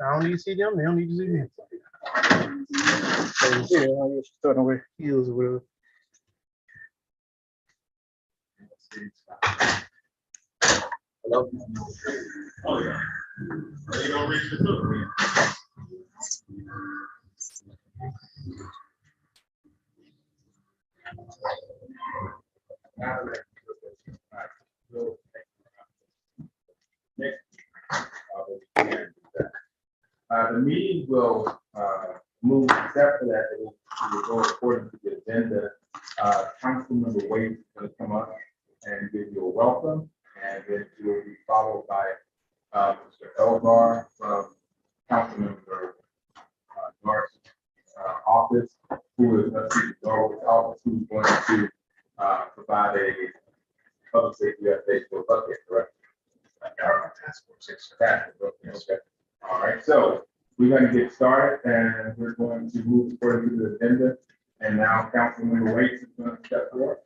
I don't need to see them. They don't need to see me. Starting with Heels or whatever. Hello? Oh, yeah. Are you gonna reach the hook? The meeting will move except for that. It will go according to the agenda. Councilmember Wade is going to come up and give you a welcome, and then you will be followed by Mr. Elgar from Councilmember North's office, who is office, who's going to provide a public safety update for bucket, correct? Task force. Okay. All right, so we're going to get started, and we're going to move according to the agenda. And now Councilmember Waits is going to step forward.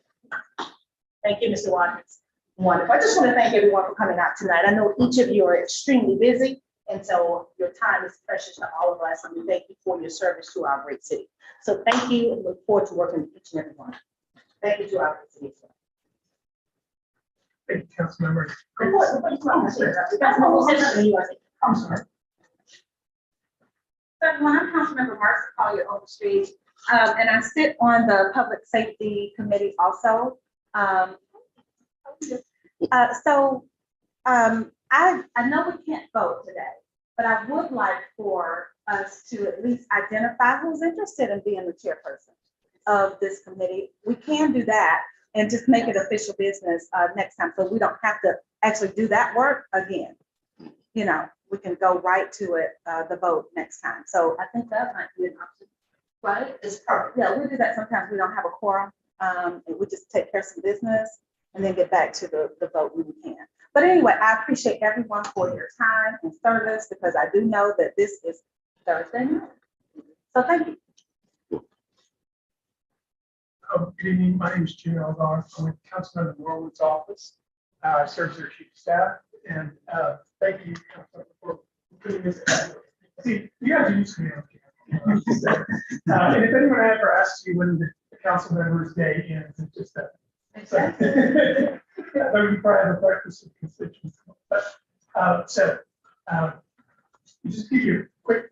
Thank you, Mr. Watkins. Wonderful. I just want to thank everyone for coming out tonight. I know each of you are extremely busy, and so your time is precious to all of us, and we thank you for your service to our great city. So thank you, and look forward to working with each and every one. Thank you to our great city. Thank you, Councilmember. I'm sorry. So everyone, I'm Councilmember Marcy Collier Overstreet, and I sit on the Public Safety Committee also. I know we can't vote today, but I would like for us to at least identify who's interested in being the chairperson of this committee. We can do that and just make it official business next time, so we don't have to actually do that work again. You know, we can go right to it, the vote next time. So I think that might be an option, right? It's perfect. Yeah, we do that sometimes. We don't have a quorum, and we just take care of some business and then get back to the vote when we can. But anyway, I appreciate everyone for your time and service, because I do know that this is Thursday night. So thank you. Good evening. My name is Jim Elgar. I'm with Councilmember Norwood's office. I serve as their chief of staff, and thank you for putting this. See, you guys are used to me. And if anyone ever asks you when the council member's day ends, it's just that. So, you probably have a breakfast with constituents. But, just give you a quick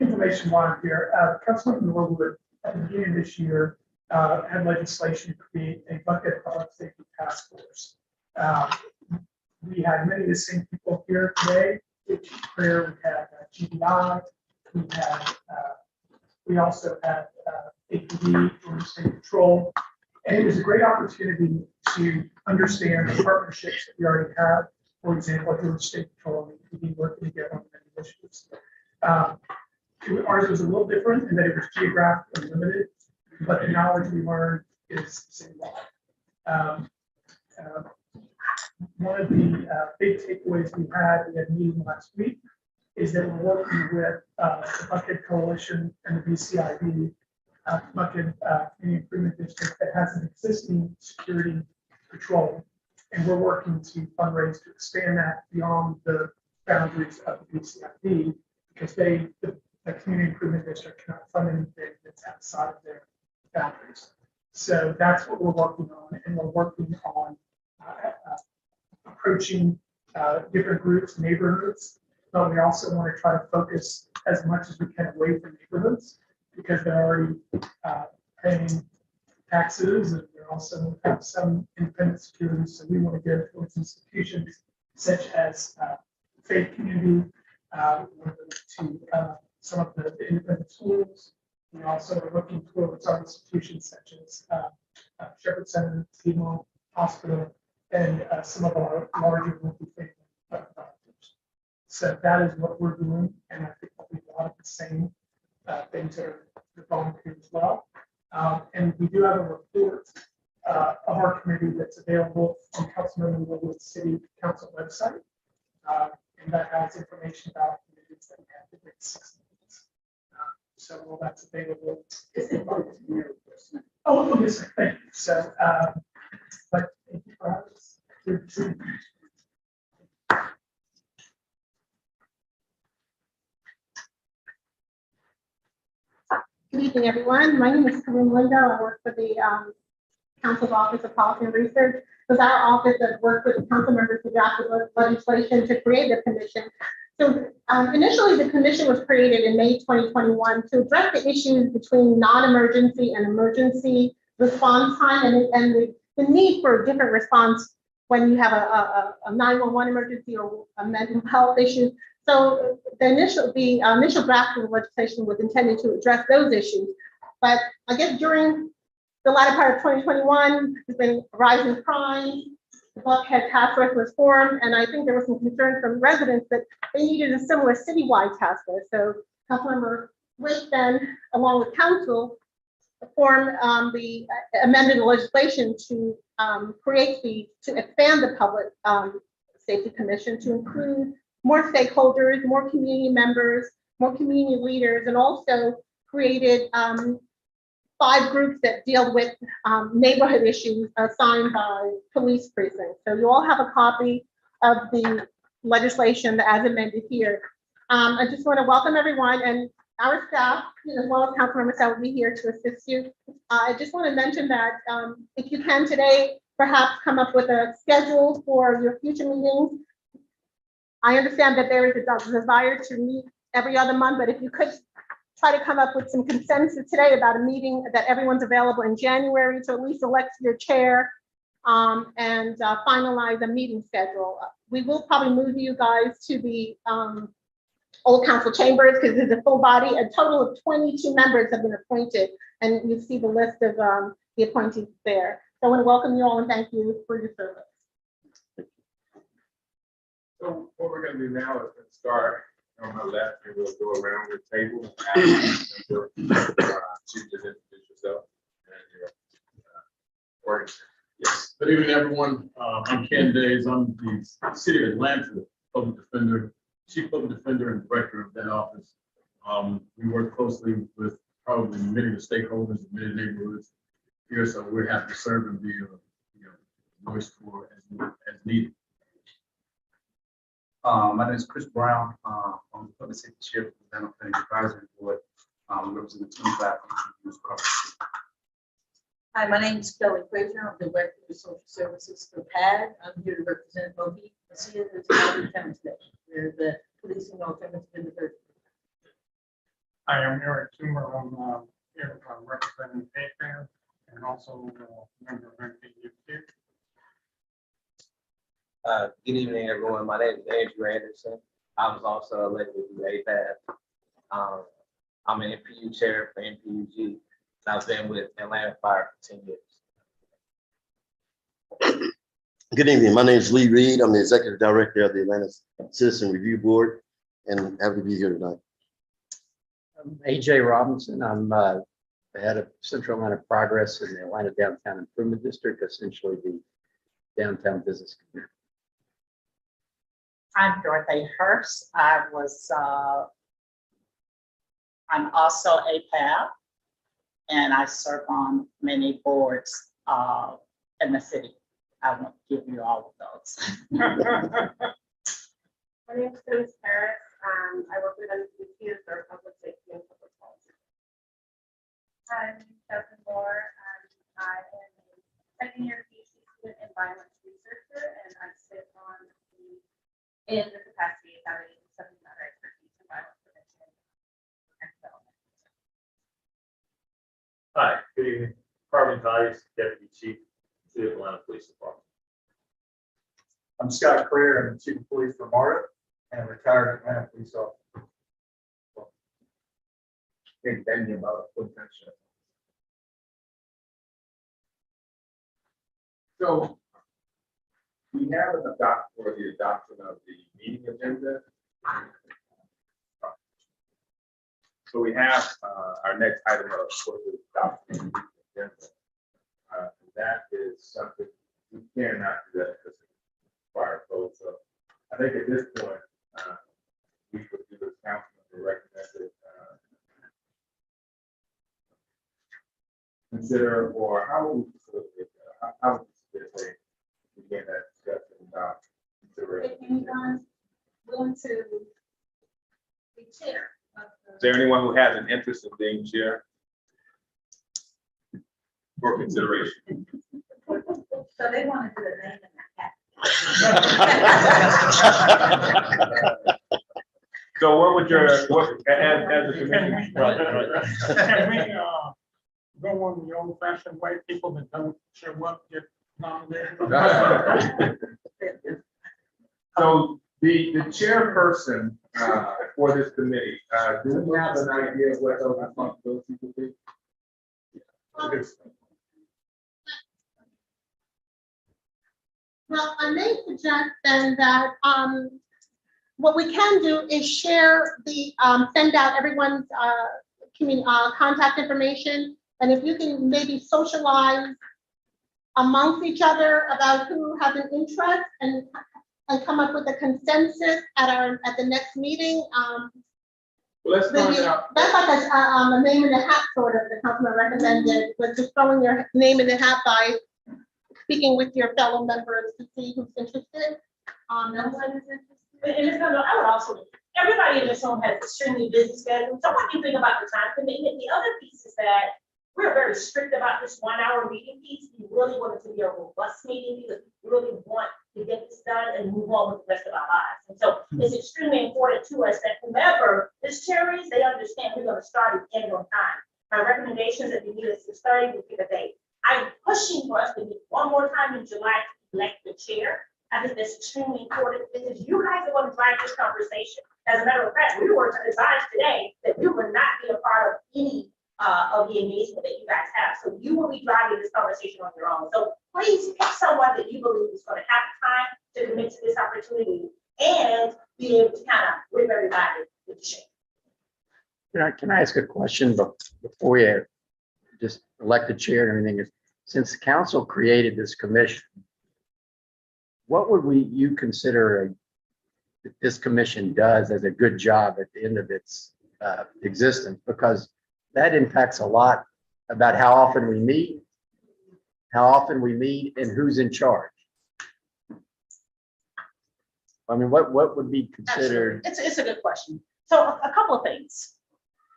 information while I'm here. Councilmember Norwood, at the beginning of this year, had legislation to create a bucket public safety task force. We had many of the same people here today, which is clear. We had GBI, we also had APD, Georgia State Patrol, and it was a great opportunity to understand the partnerships that we already have. For example, Georgia State Patrol and APD working together on many initiatives. Ours was a little different in that it was geographically limited, but the knowledge we learned is the same. One of the big takeaways we had a meeting last week is that we're working with the Bucket Coalition and the BCID, Bucket Community Improvement District, that has an existing security patrol, and we're working to fundraise to expand that beyond the boundaries of the BCID, because the Community Improvement District cannot fund anything that's outside of their boundaries. So that's what we're working on, and we're working on approaching different groups, neighborhoods, but we also want to try to focus as much as we can away from neighborhoods, because they're already paying taxes, and they also have some independent security. So we want to go towards institutions such as faith community, to some of the independent schools. We also are looking towards our institutions such as Shepherd Center, Piedmont Hospital, and some of our larger multi-family doctors. So that is what we're doing, and I think there'll be a lot of the same things that are volunteer as well. And we do have a report of our committee that's available on Councilmember Norwood's City Council website, and that has information about committees that we have to make 6 months. So all that's available. Oh, yes, thank you. So, but thank you for having us. evening, everyone. My name is Corinne Lindo. I work for the Council's Office of Policy and Research. It was our office that worked with the council members to draft the legislation to create the commission. So initially, the commission was created in May 2021 to address the issues between non-emergency and emergency response time and the need for a different response when you have a 911 emergency or a mental health issue. So the initial draft of the legislation was intended to address those issues. But I guess during the latter part of 2021, there's been rising crime. The Buckhead Task Force was formed, and I think there was some concern from residents that they needed a similar citywide task force. So Councilmember Wick then, along with council, formed the amended legislation to expand the public safety commission to include more stakeholders, more community members, more community leaders, and also created 5 groups that deal with neighborhood issues assigned by police precincts. So you all have a copy of the legislation as amended here. I just want to welcome everyone, and our staff, as well as council members that will be here to assist you. I just want to mention that if you can today, perhaps come up with a schedule for your future meetings. I understand that there is a desire to meet every other month, but if you could try to come up with some consensus today about a meeting that everyone's available in January to at least elect your chair and finalize a meeting schedule. We will probably move you guys to the old council chambers because there's a full body. A total of 22 members have been appointed, and you see the list of the appointees there. So I want to welcome you all and thank you for your service. So what we're gonna do now is gonna start on my left, and we'll go around the table. And ask you to just introduce yourself and your work. Yes, good evening, everyone. I'm Ken Days. I'm the City of Atlanta Public Defender, Chief Public Defender and Director of that office. We work closely with probably many of the stakeholders in many neighborhoods here, so we're happy to serve and be a voice for as needed. My name is Chris Brown. I'm the Public Safety Chair for the Atlanta Planning Advisory Board. We represent 25 communities across the state. Hi, my name is Kelly Frazier. I'm the Director of Social Services for PAD. I'm here to represent Moby. This is We're the policing alternative in the third. I am Eric Toomer. I'm here representing AFAN and also a member of NPU. Good evening, everyone. My name is Andrew Anderson. I was also elected to the APAD. I'm an NPU chair for NPUG, and I've been with Atlanta Fire for 10 years. Good evening. My name is Lee Reed. I'm the Executive Director of the Atlanta Citizen Review Board, and happy to be here tonight. I'm AJ Robinson. I'm the head of Central Atlanta Progress in the Atlanta Downtown Improvement District, essentially the downtown business community. I'm Dorothy Hurst. I'm also a PAB, and I serve on many boards in the city. I won't give you all of those. My name is Phyllis Harris. I work with NPU for public safety and public policy. I'm Kevin Moore. I am a second-year PhD student in violence researcher, and I sit in the capacity of having subject matter expertise in violence prevention and development. Hi, good evening. Carmen Tice, Deputy Chief, City of Atlanta Police Department. I'm Scott Crair. I'm the Chief of Police for MARTA and a retired Atlanta police officer. Hey, tell me about a potential. So we have an for the adoption of the meeting agenda. So we have our next item of for the adoption of the meeting agenda. That is something we cannot do that because it's required vote. So I think at this point, we could do this council recommended consider, or how would we facilitate that? How would we facilitate begin that discussion about consideration? If anyone willing to be chair of the. Is there anyone who has an interest in being chair? for consideration. So they want to do the name in the hat. So what would your, what, as a Can committee? we, go on the old fashioned way, people that don't show up get nominated? So the chairperson, for this committee, do we have an idea of what those responsibilities would be? Well, I may suggest then that, what we can do is share the, send out everyone's, contact information. And if you can maybe socialize amongst each other about who has an interest and come up with a consensus at the next meeting. Let's find Maybe out. that's like a name in the hat sort of, the councilman recommended, but just throwing your name in the hat by speaking with your fellow members to see who's interested. No one is interested. And it's gonna, I would also, everybody in this room has extremely busy schedules. So what do you think about the time commitment? The other piece is that we're very strict about this 1 hour meeting piece. We really want it to be a robust meeting because we really want to get this done and move on with the rest of our lives. And so it's extremely important to us that whomever this chair is, they understand we're gonna start and end on time. My recommendations that we need is to start with the date. I'm pushing for us to meet one more time in July to elect the chair. I think that's extremely important because you guys are going to drive this conversation. As a matter of fact, we were advised today that you will not be a part of any of the engagement that you guys have. So you will be driving this conversation on your own. So please pick someone that you believe is going to have the time to commit to this opportunity and be able to kind of whip everybody with the shit. Can I ask a question before we just elect the chair and everything? Since the council created this commission, what would you consider that this commission does as a good job at the end of its existence? Because that impacts a lot about how often we meet, and who's in charge. I mean, what would be considered? It's a good question. So a couple of things.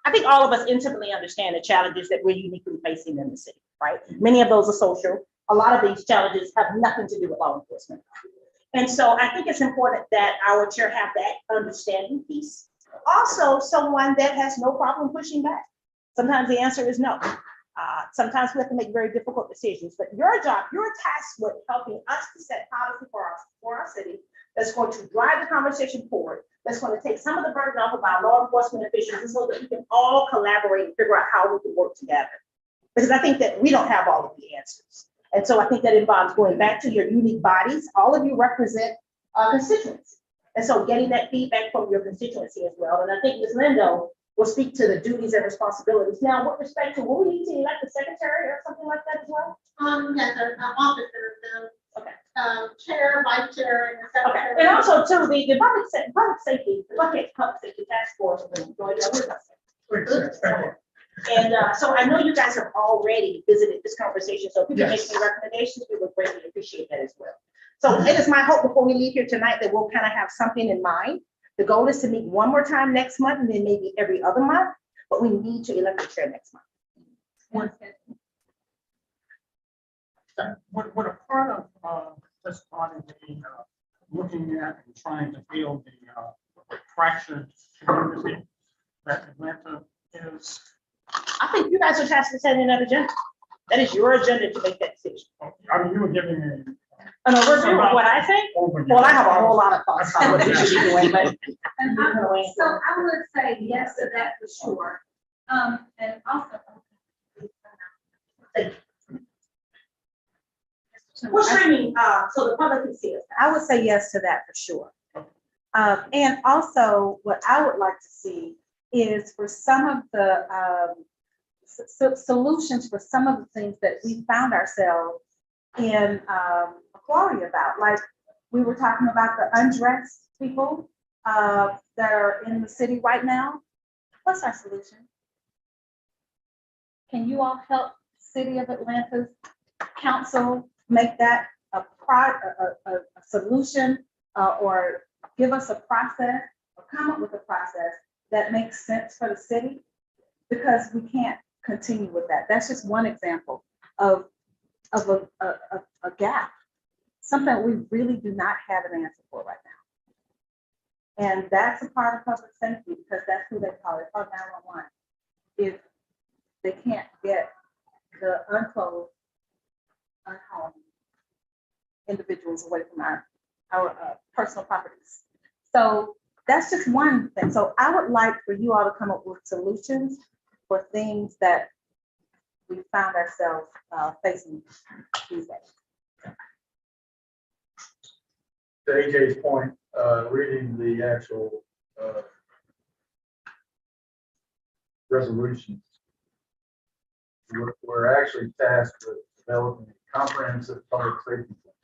I think all of us intimately understand the challenges that we're uniquely facing in the city, right? Many of those are social. A lot of these challenges have nothing to do with law enforcement. And so I think it's important that our chair have that understanding piece. Also, someone that has no problem pushing back. Sometimes the answer is no. Sometimes we have to make very difficult decisions, but your job, you're tasked with helping us to set policy for our city that's going to drive the conversation forward, that's going to take some of the burden off of our law enforcement officials so that we can all collaborate and figure out how we can work together. Because I think that we don't have all of the answers. And so I think that involves going back to your unique bodies. All of you represent constituents. And so getting that feedback from your constituency as well. And I think Ms. Lindo will speak to the duties and responsibilities. Now, with respect to, will we need to elect a secretary or something like that as well? Yes, an officer, Okay. Chair, vice chair, and the Okay, secretary. and also too, the public safety, the Buckhead Public Safety Task Force. And so I know you guys have already visited this conversation, so if you can make some recommendations, we would greatly appreciate that as well. So it is my hope before we leave here tonight that we'll kind of have something in mind. The goal is to meet one more time next month and then maybe every other month, but we need to elect a chair next month. What a part of this body be looking at and trying to build the fractured community that Atlanta is. I think you guys are tasked with setting that agenda. That is your agenda to make that decision. I mean, you were giving me An overview of what I think? Well, I have a whole lot of thoughts on what we should be doing, but. So I would say yes to that for sure. And also. We're streaming, so the public can see us. I would say yes to that for sure. And also what I would like to see is for some of the solutions for some of the things that we found ourselves in equality about. Like we were talking about the undressed people that are in the city right now. What's our solution? Can you all help City of Atlanta's council make that a solution or give us a process or come up with a process that makes sense for the city? Because we can't continue with that. That's just one example of a gap, something we really do not have an answer for right now. And that's a part of public safety, because that's who they call it, call 911. If they can't get the untold, unhomed individuals away from our personal properties. So that's just one thing. So I would like for you all to come up with solutions for things that we found ourselves facing these days. To AJ's point, reading the actual resolutions, we're actually tasked with developing a comprehensive public safety plan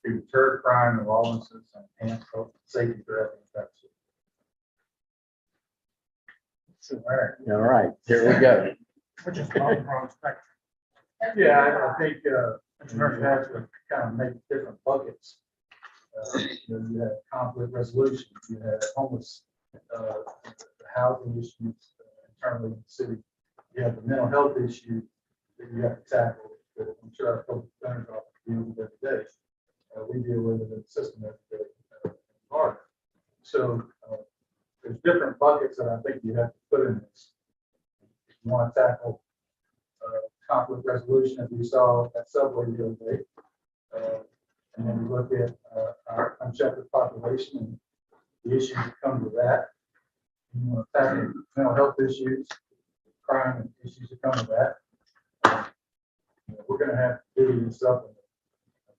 to deter crime and lawlessness and enhance health and safety for everyone. All right, here we go. Which is long broad spectrum. Yeah, I think it's very hard to kind of make different buckets. You have conflict resolution, you have homeless, the housing issues internally in the city. You have the mental health issue that you have to tackle, that I'm sure our public defender's office deals with every day. We deal with it in the system every day. Hard. So there's different buckets that I think you have to put in this. If you want to tackle conflict resolution, as we saw at Subway the other day, and then we look at our unchecked population and the issues that come with that. You want to tackle mental health issues, crime and issues that come with that. We're going to have to do this up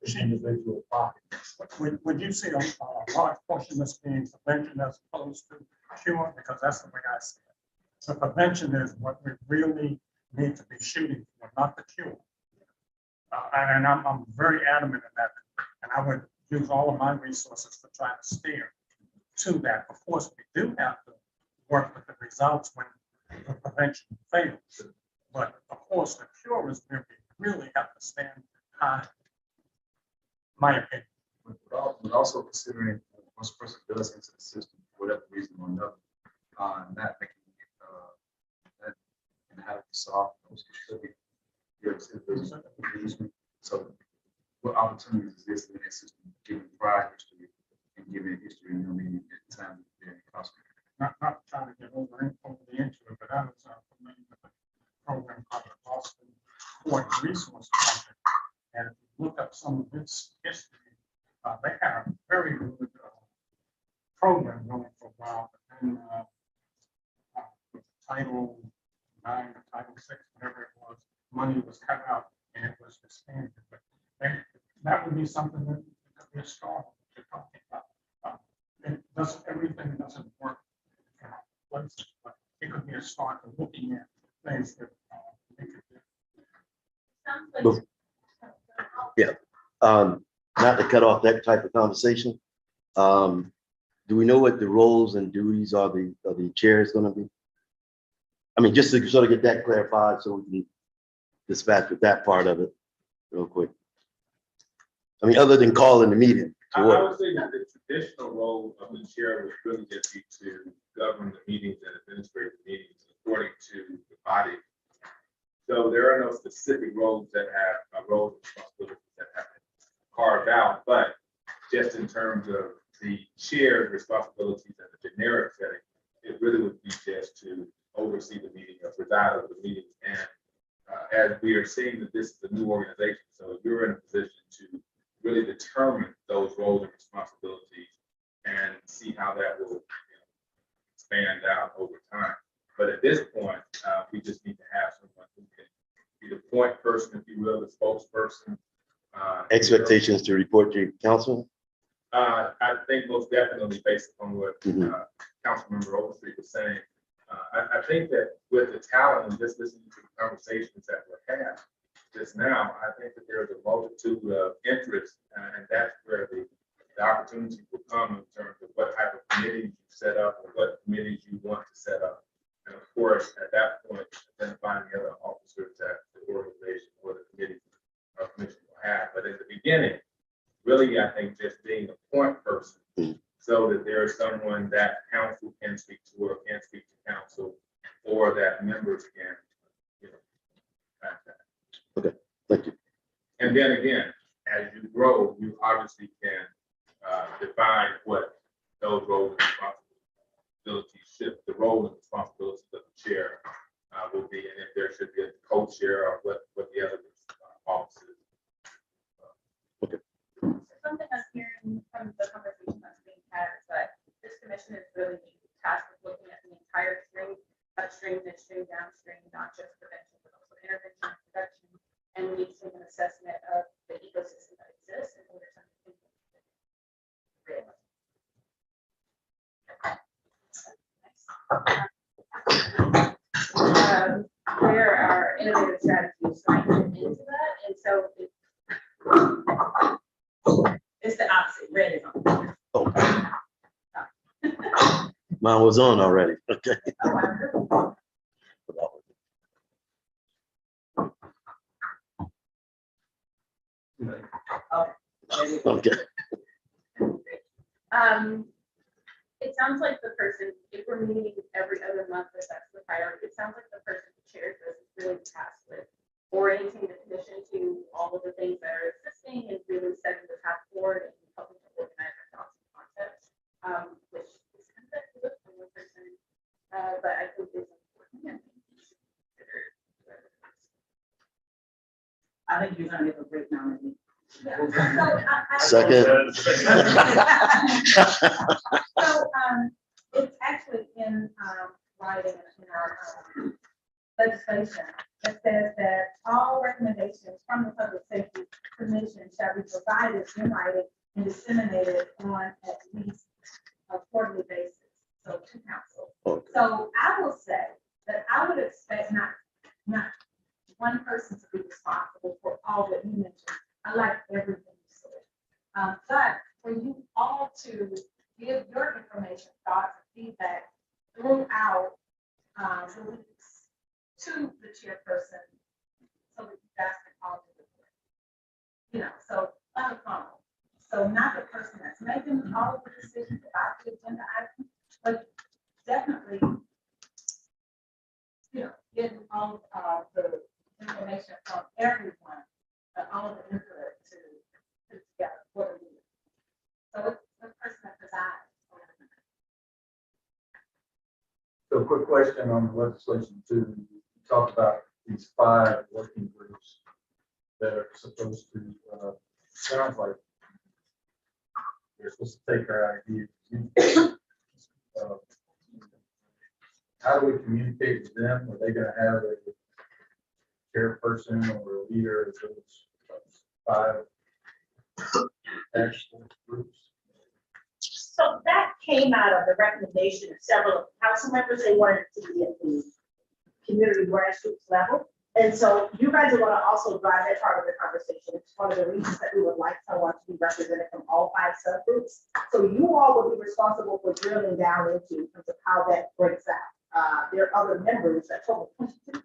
in individual pockets. Would you see a large portion of this being prevention as opposed to cure? Because that's the way I see it. So prevention is what we really need to be shooting for, not the cure. And I'm very adamant in that. And I would use all of my resources to try to steer to that. Of course, we do have to work with the results when the prevention fails. But of course, the cure is where we really have to stand high. My opinion. But also considering once a person does into the system for whatever reason or another, not making that can have to solve those issues. So what opportunities exist in that system, given prior history and given history, you know, maybe at the time they're incarcerated. Not trying to get overly into it, but I was familiar with a program called the Boston Court Resource Project. And if you look up some of its history, they had a very good program going for a while. But then with Title 9 or Title 6, whatever it was, money was cut out and it was disbanded. But that would be something that could be a start to talking about. Everything doesn't work in places, but it could be a start to looking at things that we could do. Yeah, not to cut off that type of conversation. Do we know what the roles and duties are the chair is going to be? I mean, just to sort of get that clarified so we can dispatch with that part of it real quick. I mean, other than calling the meeting. I would say that the traditional role of the chair would really just be to govern the meetings and administrate the meetings according to the body. So there are no specific roles that have roles and responsibilities that have been carved out, but just in terms of the chair's responsibilities in the generic setting, it really would be just to oversee the meeting or preside over the meeting. And as we are seeing that this is a new organization, so you're in a position to really determine those roles and responsibilities and see how that will expand out over time. But at this point, we just need to have someone who can be the point person, if you will, the spokesperson. Expectations to report to council? I think most definitely based on what Councilmember Overstreet was saying. I think that with the talent and just listening to the conversations that were had just now, I think that there's a multitude of interest, and that's where the opportunity will come in terms of what type of committees you set up or what committees you want to set up. And of course, at that point, identifying the other officers that the organization or the committee or commission will have. But in the beginning, really, I think just being a point person so that there is someone that council can speak to or can speak to council, or that members can, Thank you. And then again, as you grow, you obviously can define what those roles and responsibilities should, the role and responsibilities of the chair will be, and if there should be a co-chair or what the other offices. Something I'm hearing from the conversation that's being had is that this commission is really tasked with looking at the entire stream, upstream, midstream, downstream, not just prevention, but also intervention and production. And we need to make an assessment of the ecosystem that exists in order to. There are innovative strategies trying to get into that, and so it's the opposite. Red is on. Oh. Mine was on already. Okay. Okay. It sounds like the person, if we're meeting every other month, if that's the priority, it sounds like the person who chairs this is really tasked with orienting the commission to all of the things that are existing and really setting the path forward and helping to organize our thoughts and concepts, which is kind of good for one person, but I think it's important. I think you're gonna make a great nominee. Yeah. Second. So, it's actually in, writing in our legislation. It says that all recommendations from the Public Safety Commission shall be provided in writing and disseminated on at least a quarterly basis, so to council. Okay. So I will say that I would expect not one person to be responsible for all that you mentioned. I like everything you said. But for you all to give your information, thoughts, and feedback throughout the weeks to the chairperson, so that you guys can all do it. You know, so on the phone. So not the person that's making all of the decisions about the agenda items, but definitely, you know, getting all of the information from everyone, all of the input to put together what we need. So it's the person that decides. So a quick question on the legislation too. You talked about these 5 working groups that are supposed to, sounds like they're supposed to take our ideas. How do we communicate with them? Are they gonna have a chairperson or a leader of those 5 actual groups? So that came out of the recommendation of several council members. They wanted it to be at the community grassroots level. And so you guys are going to also drive that part of the conversation. It's one of the reasons that we would like someone to be represented from all 5 subgroups. So you all will be responsible for drilling down into in terms of how that breaks out. There are other members that total 22.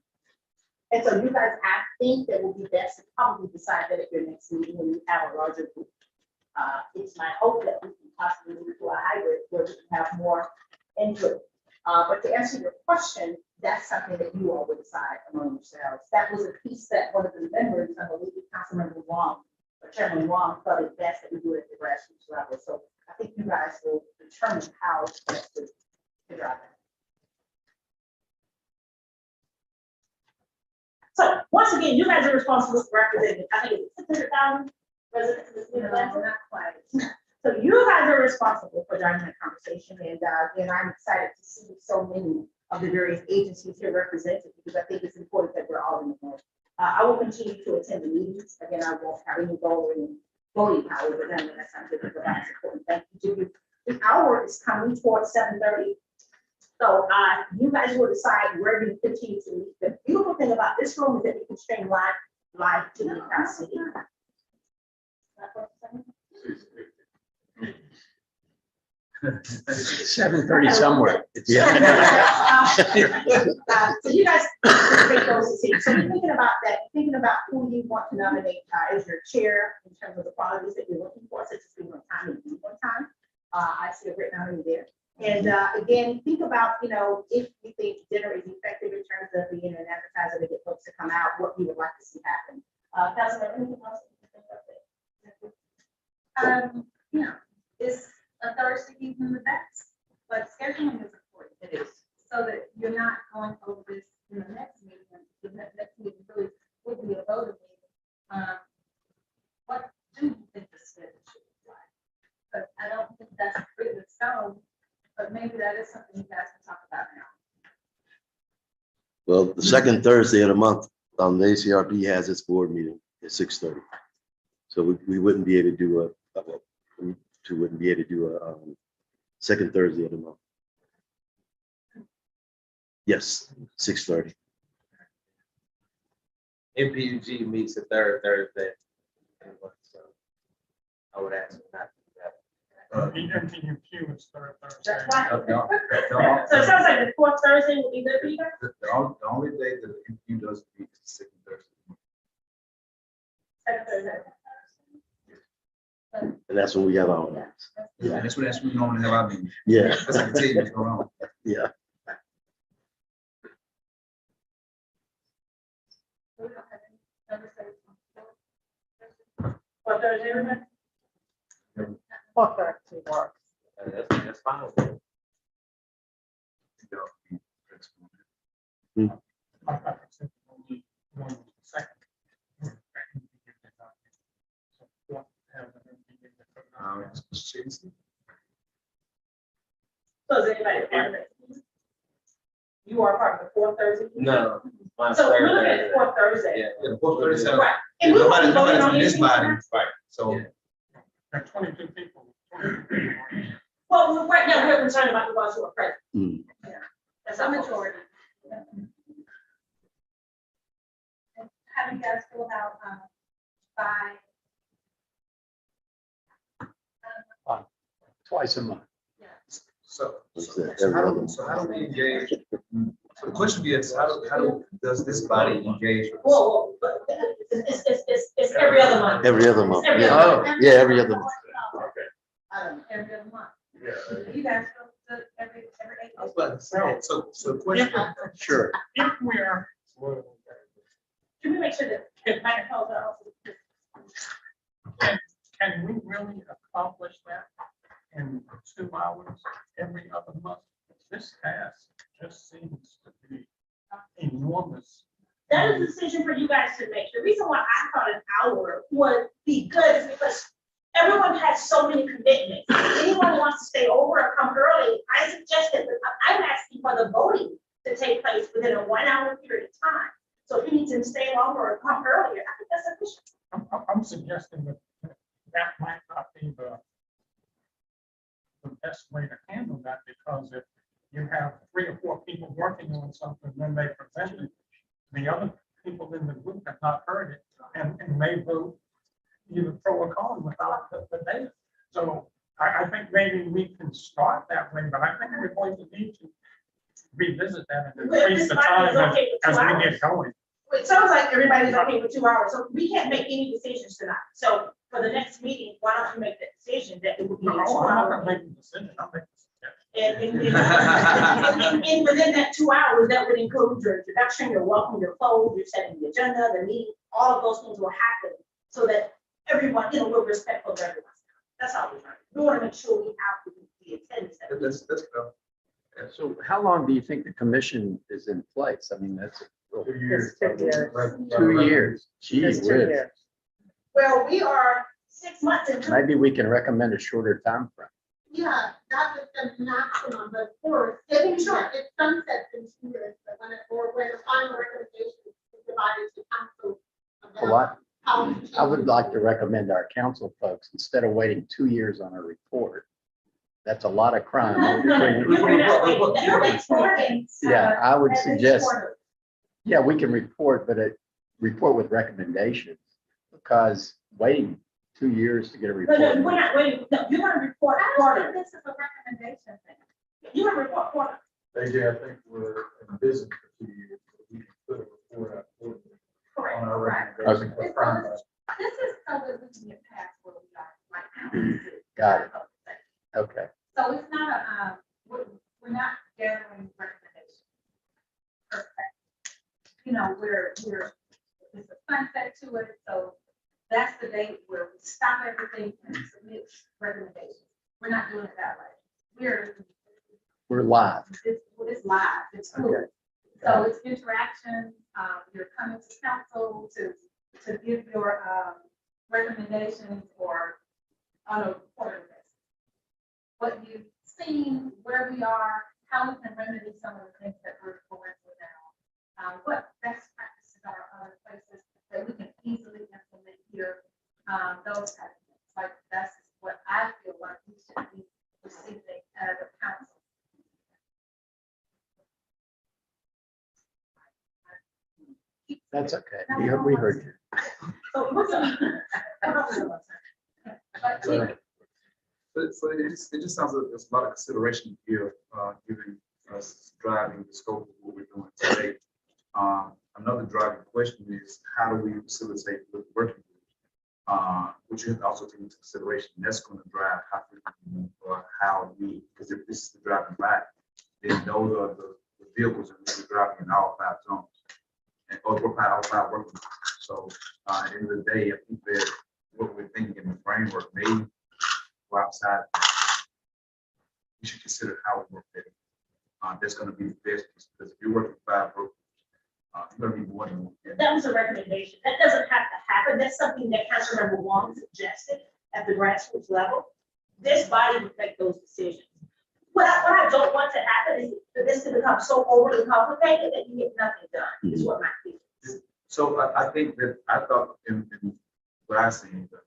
And so you guys, I think that will be best to probably decide that at your next meeting when you have a larger group. It's my hope that we can possibly move to a hybrid where we can have more input. But to answer your question, that's something that you all would decide among yourselves. That was a piece that one of the members, I believe Councilmember Wong, or Chairman Wong, thought it best that we do it at the grassroots level. So I think you guys will determine how best to drive that. So once again, you guys are responsible for representing, I think it's 600,000 residents in the city of Atlanta. Not quite. So you guys are responsible for driving that conversation, and I'm excited to see so many of the various agencies here represented, because I think it's important that we're all in the room. I will continue to attend the meetings. Again, I won't have any voting power, but then that's not good, but that's important. Thank you to you. The hour is coming towards 7:30. So you guys will decide where you continue to meet. The beautiful thing about this room is that we can stream live to the entire city. 7:30 somewhere. Yeah. So you guys take those decisions. So you're thinking about that, thinking about who you want to nominate as your chair in terms of the qualities that you're looking for, such as being on time and being on time. I see a great nominee there. And again, think about, if you think dinner is effective in terms of being an advertiser to get folks to come out, what you would like to see happen. Councilman, anything else? Yeah, it's a Thursday evening event, but scheduling is important. It is. So that you're not going over this in the next meeting. The next meeting really would be a voting meeting. What do you think the schedule should be like? But I don't think that's written in stone, but maybe that is something you guys can talk about now. Well, the second Thursday of the month, the ACRP has its board meeting at 6:30. So we wouldn't be able to do we wouldn't be able to do a second Thursday of the month. Yes, 6:30. MPUG meets the third Thursday. So I would ask them not to do that. The MTUQ is third Thursday. That's right. The So it sounds like the fourth Thursday will be good for you guys? only day that the interview does meet is the second Thursday. Second Thursday. And that's when we have our meetings. Yeah, that's what we normally have our meeting. Yeah, That's like a tell you what's going on. yeah. Fourth Thursday, everybody? Fourth Thursday works. That's fine with me. I thought it said only one was the second. So, what have an MTU that put it on there? So is anybody part of it? You are part of the fourth Thursday? No, mine's So we're third looking at Thursday. fourth Thursday. Yeah. Yeah, the fourth Thursday. Right. And we won't be voting Nobody's on in this anything body, tonight. right, so. Yeah. There are 22 people. 22 people. Well, right now, we're concerned about the ones who are present. Mm. That's A our majority. How do you guys feel about, by, Twice a month. So, Like I so said, so every how other do, month. so how do we engage? So the question is, does this body engage? with- Whoa, but it's every other month. Every other month. Every Yeah, other month. yeah, every other month. every other month? Yeah. You guys feel good every 8 I was about to say, so the question. Sure. If we are, Can we make sure that the microphones are also? can we really accomplish that in 2 hours every other month? This task just seems to be enormous. That is a decision for you guys to make. The reason why I thought an hour would be good is because everyone has so many commitments. If anyone wants to stay over or come early, I suggested, that I'm asking for the voting to take place within a 1 hour period of time. So if you need to stay longer or come earlier, I think that's sufficient. I'm suggesting that that might not be the best way to handle that, because if you have 3 or 4 people working on something, then they present it, the other people in the group have not heard it and may vote either pro or con without the data. So I think maybe we can start that way, but I think we're going to need to revisit that and But if increase this the body is time okay with as 2 we hours. get going. It sounds like everybody's okay with 2 hours, so we can't make any decisions tonight. So for the next meeting, why don't you make the decision that it would be a No, 2 I'm not hour? gonna make a decision, I'll make a suggestion. And within that 2 hours, that would include your introduction, your welcome, your close, your setting the agenda, the meeting, all of those things will happen so that everyone, we're respectful of everyone. That's all we're trying. We want to make sure we have the attendance. that we- That's fair. So how long do you think the commission is in place? I mean, that's 2 years. It's 2 years. 2 years. Gee It's 2 whiz. years. Well, we are 6 months into. Maybe we can recommend a shorter time frame. Yeah, that was the maximum, but of course, getting sure it sunsets in 2 years, but when the final recommendation is divided to council. Well, I would like to recommend our council folks, instead of waiting 2 years on a report, that's a lot of crime. You're reporting. Yeah, I would at least suggest, quarterly. yeah, we can report, but report with recommendations, because waiting 2 years to get a No, report. we're not waiting. No, you're gonna report I don't quarterly. think this is a recommendation thing. You're gonna report quarterly. AJ, I think we're in business for 2 years, so we can put a report out quarterly on our recommendation. for prime time. This is so that we can get past where we are right now. Got it. Okay. So it's not a, it's a sunset to it, so that's the date where we stop everything and submit recommendations. We're not doing it that way. We're live. It's live, it's fluid. So it's interaction, you're coming to council to give your recommendations or on a quarterly basis. What you've seen, where we are, how we can remedy some of the things that we're going through now. What best practices are other places that we can easily implement here, those kind of things. Like that's what I feel like we should be receiving as a council. That's okay. We heard you. So we're gonna. So it just sounds like there's a lot of consideration here, giving us driving the scope of what we're doing today. Another driving question is how do we facilitate with working groups? Which you have to also take into consideration. That's going to drive how frequently or how we, because if this is the driving back, then those are the vehicles that we're driving in all 5 zones. And all 5 working groups. So at the end of the day, I think that what we're thinking in the framework may go outside. We should consider how we work there. That's going to be the best because if you're working 5 work, you're going to be more than one. That was a recommendation. That doesn't have to happen. That's something that Councilmember Wong suggested at the grassroots level. This body would make those decisions. What I don't want to happen is for this to become so overly complicated that you get nothing done, is what my feeling is. So I think that I thought in what I seen, the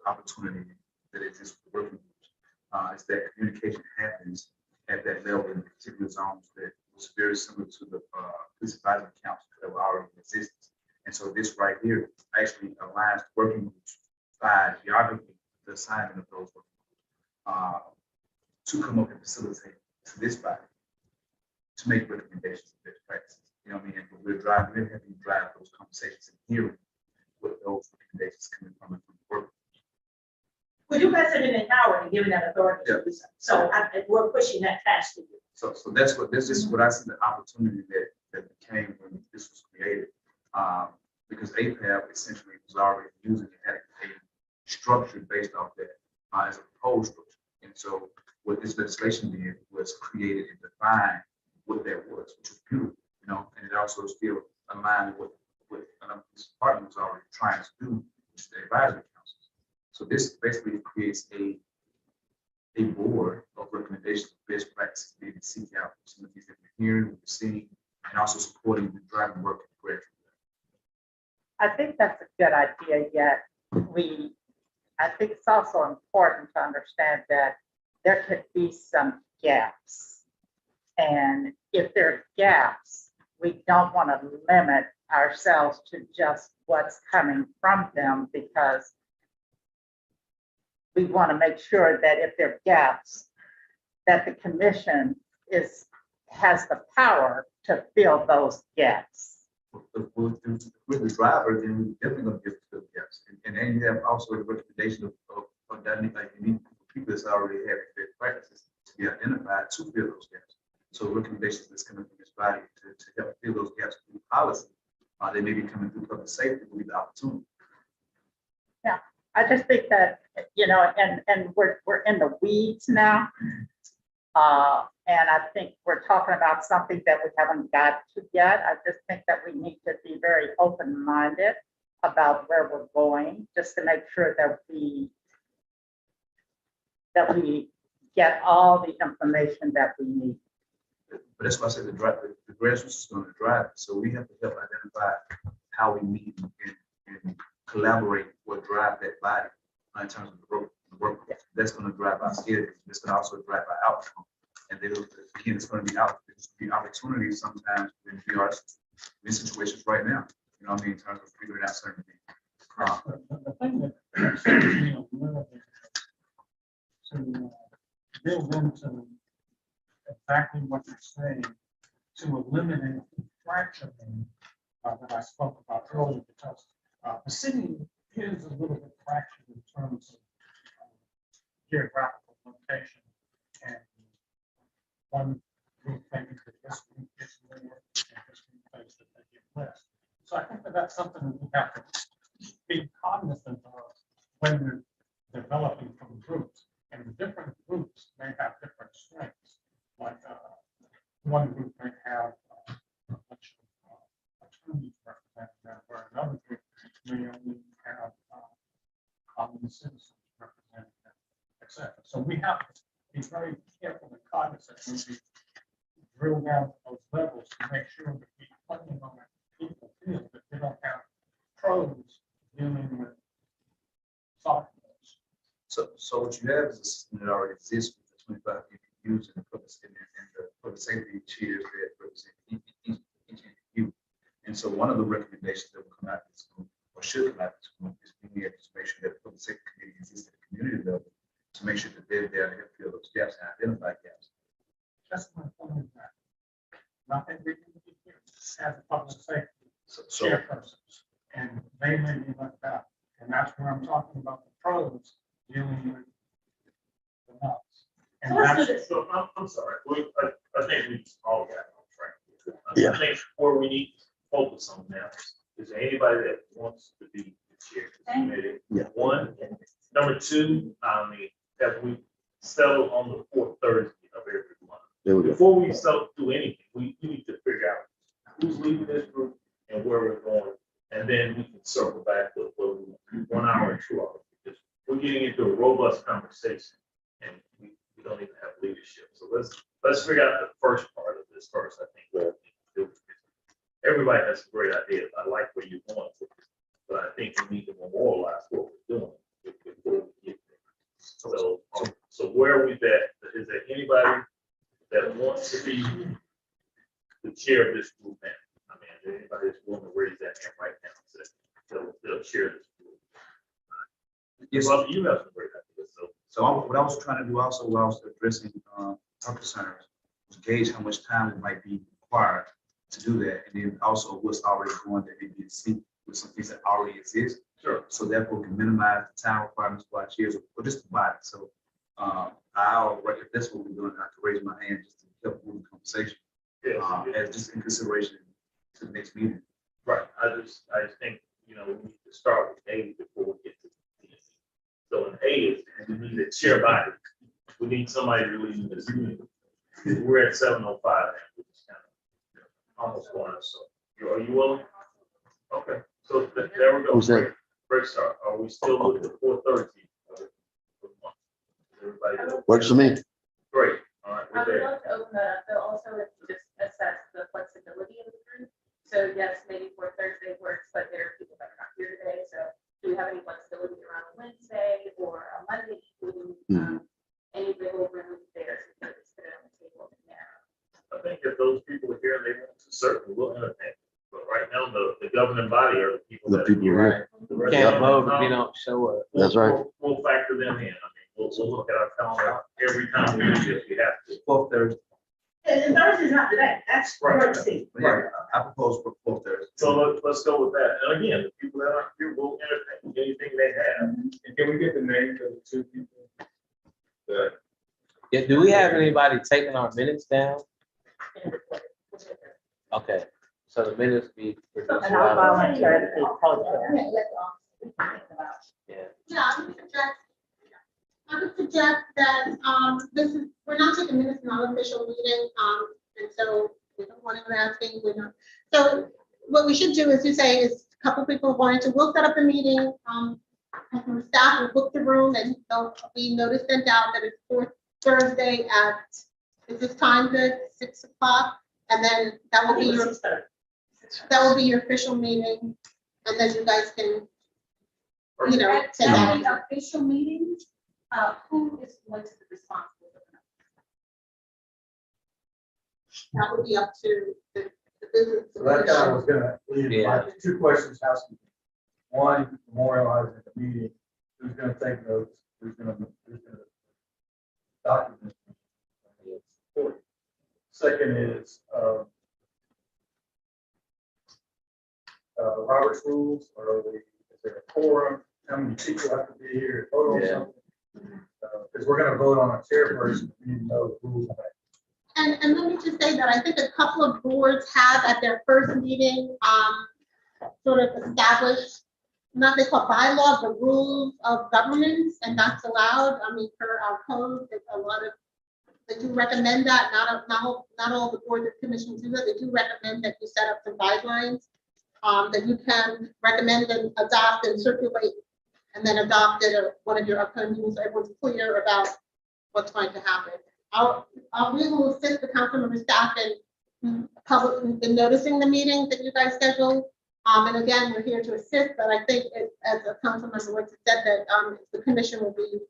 opportunity that exists for working groups is that communication happens at that level in particular zones that was very similar to the police advisory councils that were already in existence. And so this right here actually aligns working groups by geography, the assignment of those working groups to come up and facilitate to this body to make recommendations of best practices. You know what I mean? And we're having to drive those conversations and hearing what those recommendations coming from the work. Well, you guys have been empowered and given that authority to do so. So we're pushing that task to you. So this is what I see the opportunity that became when this was created. Because APAB essentially was already using it, had a structure based off that as a proposed structure. And so what this legislation did was created and define what that was, which was beautiful, you know, and it also still aligned with what this department was already trying to do, which is the advisory councils. So this basically creates a board of recommendations of best practices to seek out some of these that we're hearing, we're seeing, and also supporting the driving work of the graduate. I think that's a good idea, yet I think it's also important to understand that there could be some gaps. And if there are gaps, we don't want to limit ourselves to just what's coming from them, because we want to make sure that if there are gaps, that the commission has the power to fill those gaps. With the driver, then we're definitely going to give the gaps. And then you have also the recommendation of that, like you need people that's already have best practices to be identified to fill those gaps. So recommendations that's coming from this body to help fill those gaps through policy, they may be coming through public safety with the opportunity. Yeah, I just think that, you know, and we're in the weeds now. And I think we're talking about something that we haven't got to yet. I just think that we need to be very open-minded about where we're going, just to make sure that we get all the information that we need. But that's why I said the grassroots is going to drive it. So we have to help identify how we meet and collaborate or drive that body in terms of the work. That's going to drive our skills. That's going to also drive our outcome. And then again, it's going to be opportunities sometimes when we are in situations right now. You know what I mean? In terms of figuring out certain things. The thing that seems to me a little bit to build into exactly what you're saying, to eliminate the fracturing that I spoke about earlier, because the city is a little bit fractured in terms of geographical location, and one group thinks that this group gets more and this group thinks that they get less. that's something that we have to be cognizant of when we're developing from groups. And the different groups may have different strengths. Like one group may have a bunch of attorneys representing them, where another group may only have common citizens representing them, etc. So we have to be very careful and cognizant when we drill down to those levels to make sure that we funding on that people feel that they don't have pros dealing with softwares. So what you have is a system that already exists with the 25 UPUs and the public safety chairs that represent each UPU. And so one of the recommendations that will come out of this group, or should come out of this group, is we need to make sure that the public safety committee exists at the community level to make sure that they're there to help fill those gaps and identify gaps. That's my point of that. Nothing we can do here as a public safety So chairpersons, and they may be left out. And that's where I'm talking about the pros dealing with the nuts. And So let's do that's, this. So I'm sorry, I think we all got on track. Yeah. I think where we need to focus on now is there anybody that wants to be the chair of the committee? Yeah. One. Number two, have we settled on the fourth Thursday of every month? There we go. Before we do anything, we need to figure out who's leaving this group and where we're going. And then we can circle back to whether we want 1 hour or 2 hours. Because we're getting into a robust conversation and we don't even have leadership. So let's figure out the first part of this first. I think we'll do. Everybody has some great ideas. I like where you're going with this, but I think we need to memorialize what we're doing before we get there. So where are we at? Is there anybody that wants to be the chair of this group now? I mean, is there anybody that's willing to raise that hand right now? So they'll chair this group. Yes. Well, you have some great ideas, so. what I was trying to do also while I was addressing our concerns was gauge how much time it might be required to do that. And then also what's already going that may be in sync with some things that already exist. Sure. So therefore we can minimize the time requirements for our chairs or just the body. So I'll reckon that's what we're doing. I could raise my hand just to help move the conversation. As just in consideration to the next meeting. Right, I just think, we need to start with A before we get to B. So in A is, we need a chair body. We need somebody to lead this meeting. We're at 7:05 now, which is kind of almost going, so, are you willing? Okay, so there we go. Who's that? Great start. Are we still looking at 4:30? Everybody? Works for me. Great, all right, I we're would there. love to open that up, though, also if you just assess the flexibility of the group. So yes, maybe for Thursday works, but there are people that are not here today, so do you have any flexibility around a Wednesday or a Monday evening? Any wiggle room there to put it on the table now? I think if those people are here, they want to certainly will entertain. But right now, the governing body are the people. The that people are here. The rest Can't of them, vote if you don't show up. That's right. We'll factor them in. I mean, we'll look at our calendar every time we do if we have to. 4th Thursday. And Thursday's not today, that's Right. Thursday. Yeah, I propose for 4th Thursday. So let's go with that. And again, the people that aren't here will entertain anything they have. And can we get the names of the two people? Yeah, do we have anybody taking our minutes down? Okay, so the minutes be. produced And I'll by- volunteer to be co-chair. Yeah. Yeah, I would suggest that, we're not taking minutes in our official meeting, and so we don't want anyone asking, so what we should do is you say is a couple people are going to, we'll set up a meeting, customer staff will book the room and there'll be notice sent out that it's 4th Thursday at, is this time good, 6 o'clock? And then that will be your official meeting, and then you guys can, take At that. the official meetings, who is going to be responsible for them? That would be up to the business. So that kind of was gonna lead to Yeah. my 2 questions, housekeeping. One, memorializing the meeting, who's gonna take notes, who's gonna document. Second is, Robert's rules, is there a quorum, how many people have to be here to vote on Yeah. something? Because we're gonna vote on a chairperson, we need to know the rules of that. And let me just say that I think a couple of boards have at their first meeting, sort of establish, not they call bylaw, but rules of governance, and that's allowed. I mean, per our code, there's a lot of, they do recommend that, not all the boards and commissions do that. They do recommend that you set up some guidelines that you can recommend and adopt and circulate, and then adopt it at one of your upcoming meetings, so everyone's clear about what's going to happen. We will assist the council member staff in public, in noticing the meetings that you guys schedule. And again, we're here to assist, but I think as a council member Woods said, that the commission will be,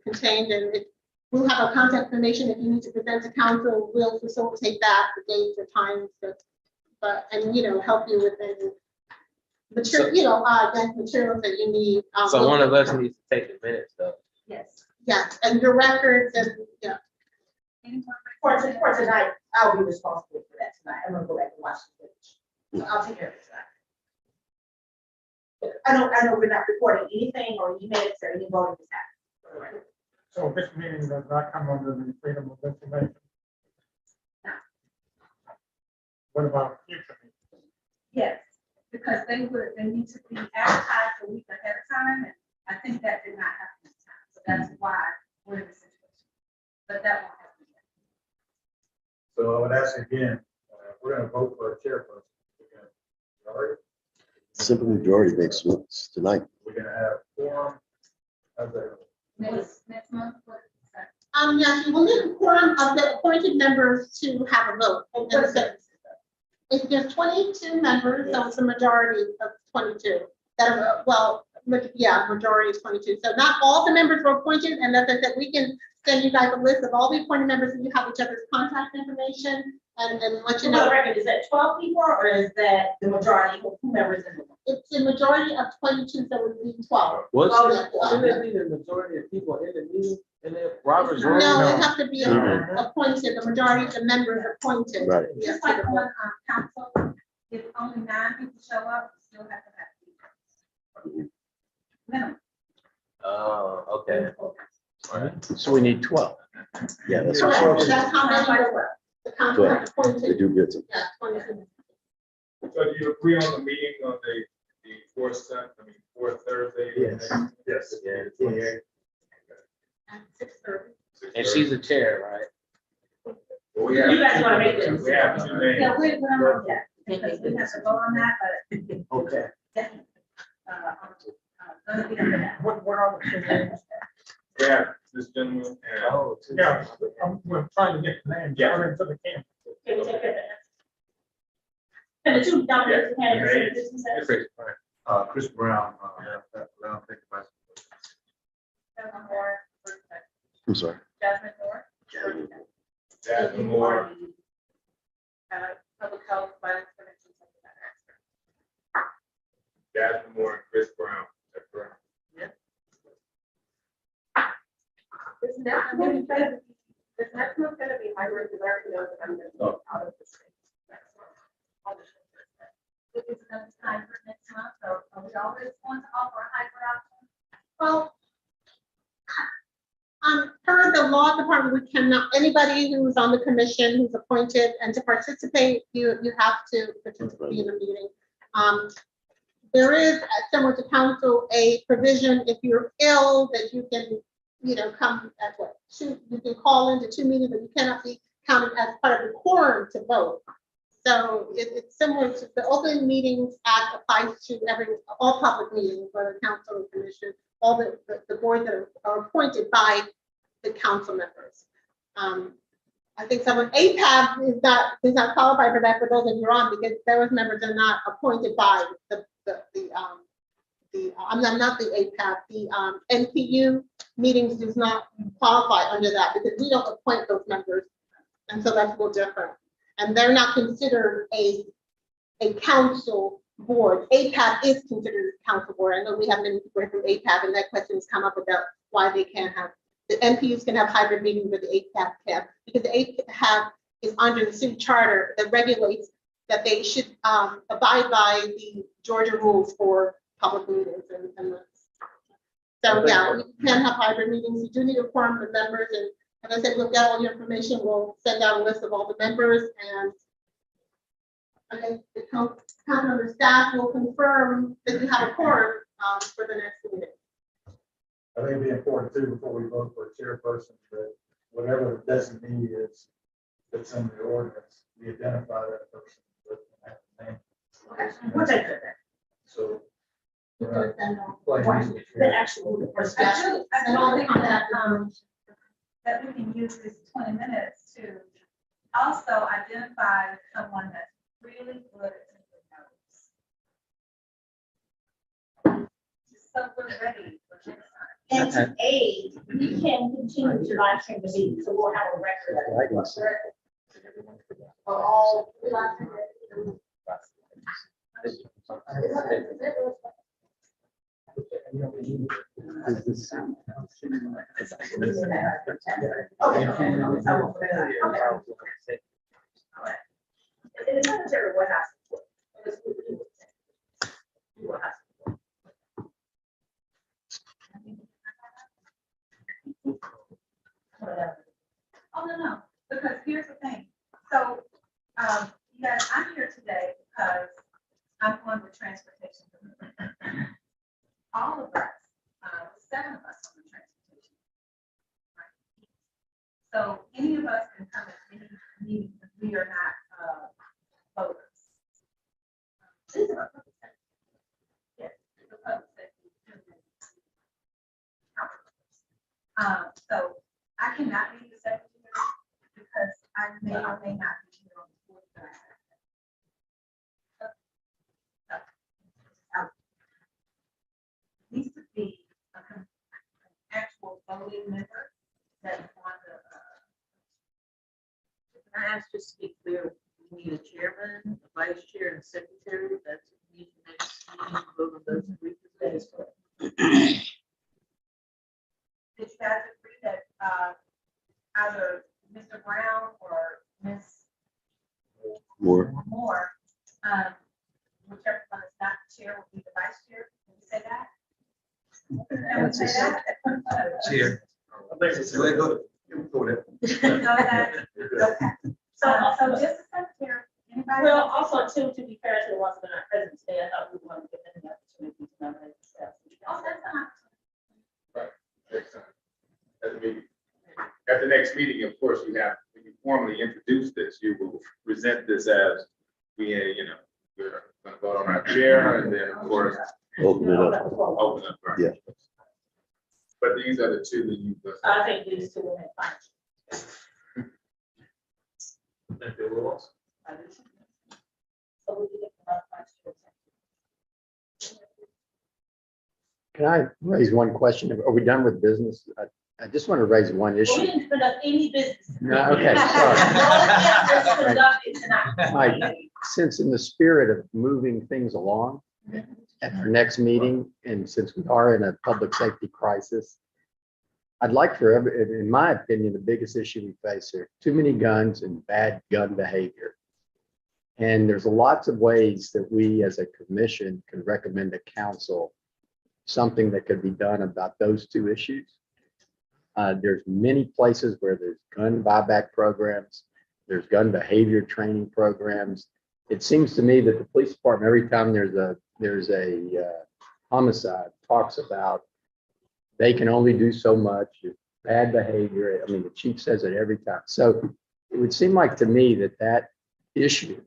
contained, and we'll have our contact information. If you need to present to council, we'll facilitate that, the dates or times, and help you with any material, materials that you need. So one of us needs to take the minutes though. Yes. Yes, and your records and, yeah. For tonight, I'll be responsible for that tonight. I'm gonna go back and watch the footage. So I'll take care of it tonight. But I know we're not recording anything or any minutes or any voting is happening. So this meeting does not come under the freedom of information. What about future meetings? Yes, because they need to be advertised a week ahead of time, and I think that did not happen this time. So that's why we're in this situation. But that won't happen yet. So I would ask again, we're gonna vote for a chairperson. Simple majority makes sense tonight. We're gonna have quorum. How's that? Next month, what is that? Yes, you will need a quorum of the appointed members to have a vote. And so if there's 22 members, so it's a majority of 22. That are, majority is 22. So not all the members were appointed, and as I said, we can send you guys a list of all the appointed members, and you have each other's contact information, and let you For the know. record, is that 12 people or is that the majority of whomever's in the room? It's a majority of 22, so it would be 12. What's, Oh, yeah. shouldn't it be the majority of people in the meeting and then Robert's rule? No, it has to be appointed, the majority of the members appointed. Right. Yes, Just like on council, if only 9 people show up, we still have to have 3. Minimum. Oh, okay. All right. So we need 12. Yeah, that's Correct. what That's how many the council has they appointed. do get some. Yeah, 22. So do you agree on the meeting on the fourth Thursday? Yes. Yes. Yeah. 28th. At 6:30. And she's the chair, right? Well, we You have guys wanna make two- this? We have two names. Yeah, we're on that, because we have to go on that, but Okay. definitely, gonna be under that. What are the two names? Yeah, this gentleman and. Oh, Yeah, we're trying to get the names Yeah. out into the camp. Can we take care of that? And the two doctors who had the same business. Chris, right. Chris Brown, Brown, take advice. Jasmine Moore, I'm sorry. Jasmine Moore. Jasmine Moore. Public health, violence prevention, something like that. Jasmine Moore and Chris Brown. That's correct. This next one gonna be hybrid, because I already know that I'm gonna be out of the state. It is another time for next month, so are we always going to offer a hybrid option? Well, per the law department, we cannot, anybody who's on the commission, who's appointed, and to participate, you have to participate in the meeting. There is, similar to council, a provision, if you're ill, that you can, come at you can call into 2 meetings, but you cannot be counted as part of the quorum to vote. So it's similar to the Open Meetings Act applies to all public meetings, whether council or commission, all the boards that are appointed by the council members. I think someone, APAB does not qualify for that for those of you on, because those members are not appointed by I'm not the APAB, the NPU meetings does not qualify under that, because we don't appoint those members. And so that's a little different. And they're not considered a council board. APAB is considered a council board. I know we have many people from APAB, and that question has come up about why they can't have, the NPUs can have hybrid meetings, but the APAB can't, because the APAB is under the city charter that regulates that they should abide by the Georgia rules for public meetings. So yeah, we can have hybrid meetings. You do need a quorum of members, and as I said, we'll get all your information. We'll send out a list of all the members, and okay, the Councilmember Staff will confirm that you have a quorum, for the next meeting. I think it'd be important too, before we vote for a chairperson, that whatever the designee is that's in the ordinance, we identify that person with that name. Okay, we'll take that. So. The actual. And all thing that we can use this 20 minutes to also identify someone that's really good at taking notes. So we're ready for next time. And to aid, we can continue to live stream the meeting, so we'll have a record of it. For all. In the cemetery, what has Oh, no, because here's the thing. So, you guys, I'm here today because I'm on the transportation committee. All of us, 7 of us on the transportation. Right? So any of us can come at any meeting, if we are not voters. These are our public safety. Yes, the public safety. So I cannot be the secretary because I may or may not be here on the 4th. Needs to be an actual voting member that's on the, Can I ask just to be clear, we need a chairman, a vice chair, and a secretary, that's what we need the next meeting, vote on those 3 days. did you guys agree that either Mr. Brown or Ms. More. Moore, whichever one is not the chair will be the vice chair? Can you say that? Can we say that? Chair. No, that- okay. So just a secretary, anybody? Well, also too, to be fair to the ones that are not present today, I thought we wanted to give them the opportunity to nominate themselves. Oh, that's not. Next time. At the meeting. At the next meeting, of course, when you formally introduce this, you will present this as we're gonna vote on our chair, and then, of course, Open it up. open up. Right? Yeah. But these are the 2 that you. I think these 2 will make fine. Think they will also. So we can get the vice chair. Can I raise one question? Are we done with business? I just want to raise one Well, we issue. didn't conduct any business. No, okay, sorry. Let's conduct it tonight. Mike, since in the spirit of moving things along at our next meeting, and since we are in a public safety crisis, I'd like in my opinion, the biggest issue we face are too many guns and bad gun behavior. And there's lots of ways that we as a commission can recommend to council something that could be done about those 2 issues. There's many places where there's gun buyback programs, there's gun behavior training programs. It seems to me that the police department, every time there's a homicide, talks about they can only do so much, bad behavior. I mean, the chief says it every time. So it would seem like to me that issue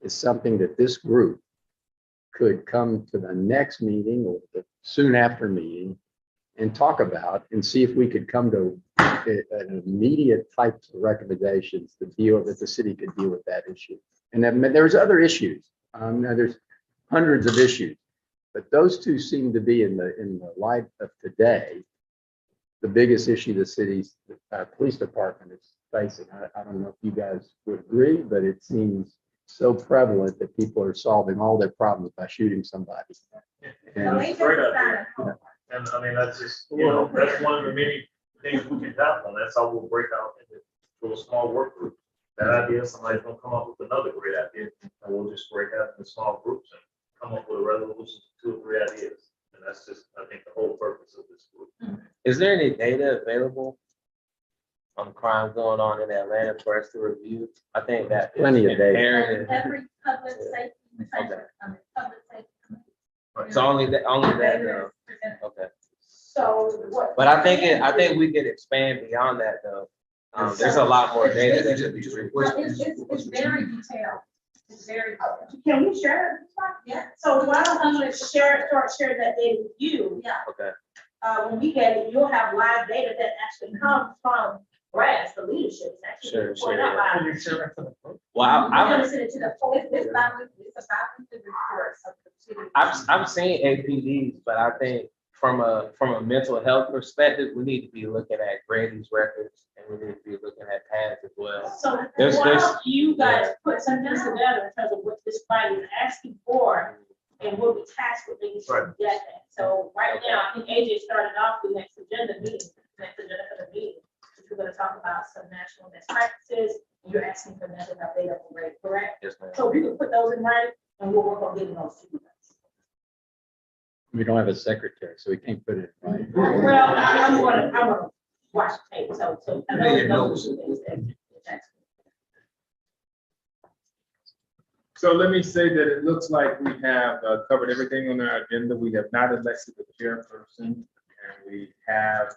is something that this group could come to the next meeting or the soon after meeting and talk about and see if we could come to an immediate types of recommendations to deal that the city could deal with that issue. And then there's other issues. Now there's hundreds of issues, but those 2 seem to be in the light of today, the biggest issue the city's police department is facing. I don't know if you guys would agree, but it seems so prevalent that people are solving all their problems by shooting somebody. And Great idea. And I mean, that's just, that's one of the many things we can tap on. That's how we'll break out into a small work group. That idea, somebody's gonna come up with another great idea, and we'll just break out into small groups and come up with a resolution, 2 or 3 ideas. And that's just, I think, the whole purpose of this group. Is there any data available on crime going on in Atlanta for us to review? I think that. Plenty of data. imperative. Every public safety So only that, okay. So what? But I think we could expand beyond that though. There's a lot more data that should be. It's very detailed. It's very. Can we share it? Yeah. So why don't I start sharing that data with you? Yeah. Okay. When we get it, you'll have live data that actually comes from Brass, the leadership. It's actually Sure, pointed out by- Can you share it to the group? Well, I'm I, gonna send it to the folks. It's about the reports of the city. I've seen APDs, but I think from a mental health perspective, we need to be looking at Grady's records and we need to be looking at PADS as well. So There's- why don't you guys put some things together in terms of what this body is asking for and we'll be tasked with making sure we get that. So right now, I think AJ started off the next agenda for the meeting, which we're gonna talk about some national best practices. You're asking for mental health data, right? Correct? Yes, ma'am. So we can put those in writing and we'll work on getting those to you guys. We don't have a secretary, so we can't put it in writing. Well, I'm gonna watch the tape, so I know those two things. That's- So let me say that it looks like we have covered everything on our agenda. We have not elected a chairperson, and we have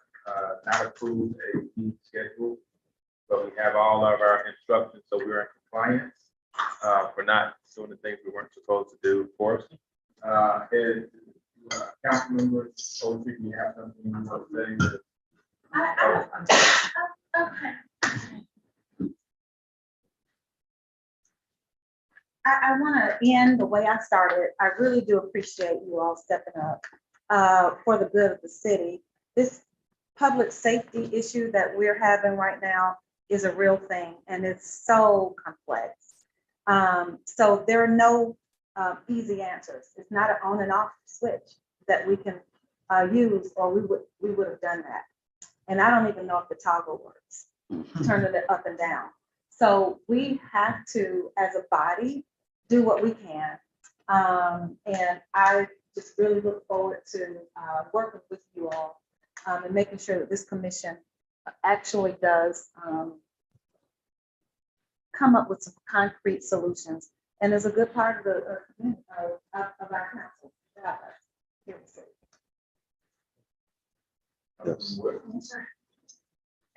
not approved a fee schedule. But we have all of our instructions, so we're in compliance for not doing the things we weren't supposed to do, of course. And council members, do you have something you want to say? I want to end the way I started. I really do appreciate you all stepping up for the good of the city. This public safety issue that we're having right now is a real thing, and it's so complex. So there are no easy answers. It's not an on and off switch that we can use, or we would have done that. And I don't even know if the toggle works, turning it up and down. So we have to, as a body, do what we can. And I just really look forward to working with you all and making sure that this commission actually does come up with some concrete solutions. And is a good part of the of our council. Here we sit. Yes.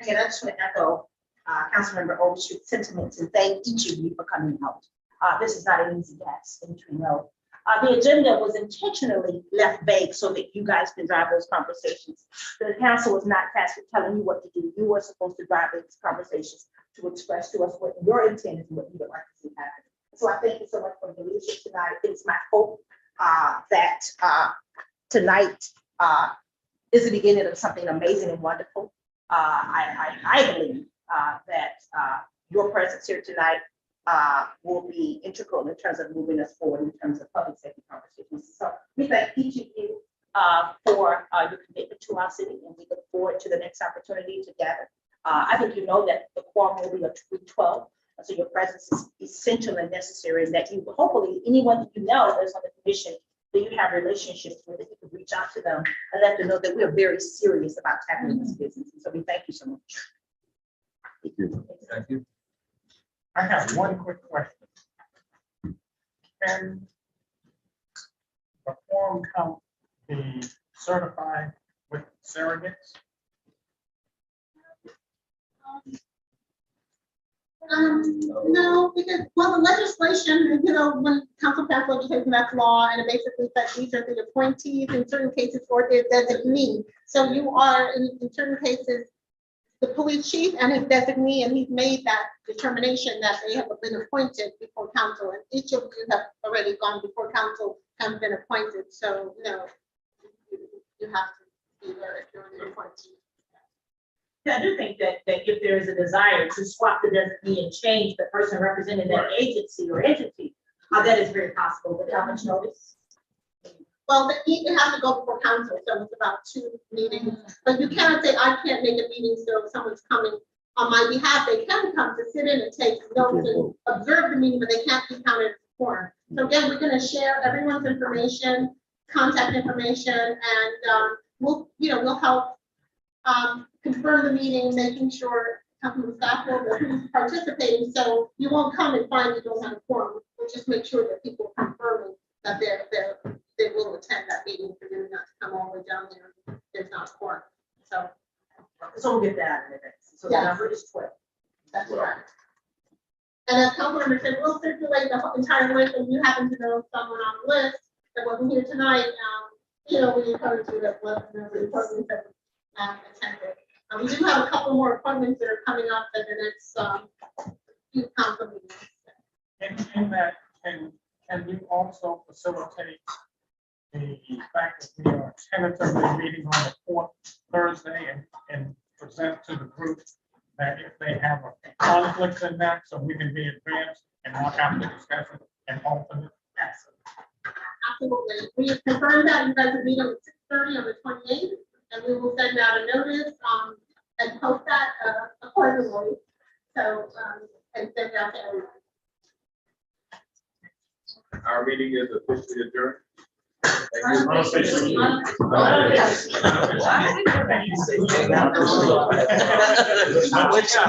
Again, I just want to echo Councilmember Overstreet's sentiments and thank each of you for coming out. This is not an easy task, and you know. The agenda was intentionally left vague so that you guys can drive those conversations. The council was not tasked with telling you what to do. You were supposed to drive these conversations to express to us what your intent is and what you would like to see happen. So I thank you so much for the leadership tonight. It's my hope that tonight is the beginning of something amazing and wonderful. I believe that your presence here tonight will be integral in terms of moving us forward in terms of public safety conversations. So we thank each of you for your commitment to our city, and we look forward to the next opportunity to gather. I think you know that the quorum will be a 12, so your presence is essential and necessary, and that you hopefully anyone that you know that's on the commission that you have relationships with, that you can reach out to them and let them know that we are very serious about tackling this business. And so we thank you so much. Thank you. Thank you. I have one quick question. Can the form count be certified with surrogates? No, because, well, the legislation, you know, when council passed legislation, that's law, and it basically says these are the appointees in certain cases or their designee. So you are, in certain cases, the police chief and his designee, and he's made that determination that they have been appointed before council, and each of you have already gone before council and been appointed. So, no, you have to be there if you're the appointee. Yeah, I do think that if there is a desire to swap the designee and change the person representing that agency or entity, that is very possible. But how much notice? Well, they have to go before council, so it's about 2 meetings. But you cannot say, I can't make a meeting, so if someone's coming on my behalf, they can come to sit in and take notes and observe the meeting, but they can't be counted as a quorum. So again, we're gonna share everyone's information, contact information, and we'll help confirm the meeting, making sure Councilman Stafford, or who's participating, so you won't come and find you don't have a quorum. We'll just make sure that people are confirming that they will attend that meeting, for them not to come all the way down there, if there's not a quorum, so. So we'll get that in advance. So the Yeah. number is 12. That's right. And as Councilmember said, we'll circulate the entire list, and you happen to know someone on the list that wasn't here tonight, we encourage you to let them know the appointments that attended. We do have a couple more appointments that are coming up at the next few council meetings. In that, can you also facilitate the fact that we are tentatively meeting on the fourth Thursday and present to the group that if they have a conflict in that, so we can be advanced and not have to discuss it and alternate? Absolutely. We have confirmed that you guys are meeting at 6:30 on the 28th, and we will send out a notice and post that accordingly. So, and send out to everyone. Our meeting is officially adjourned. Thank you.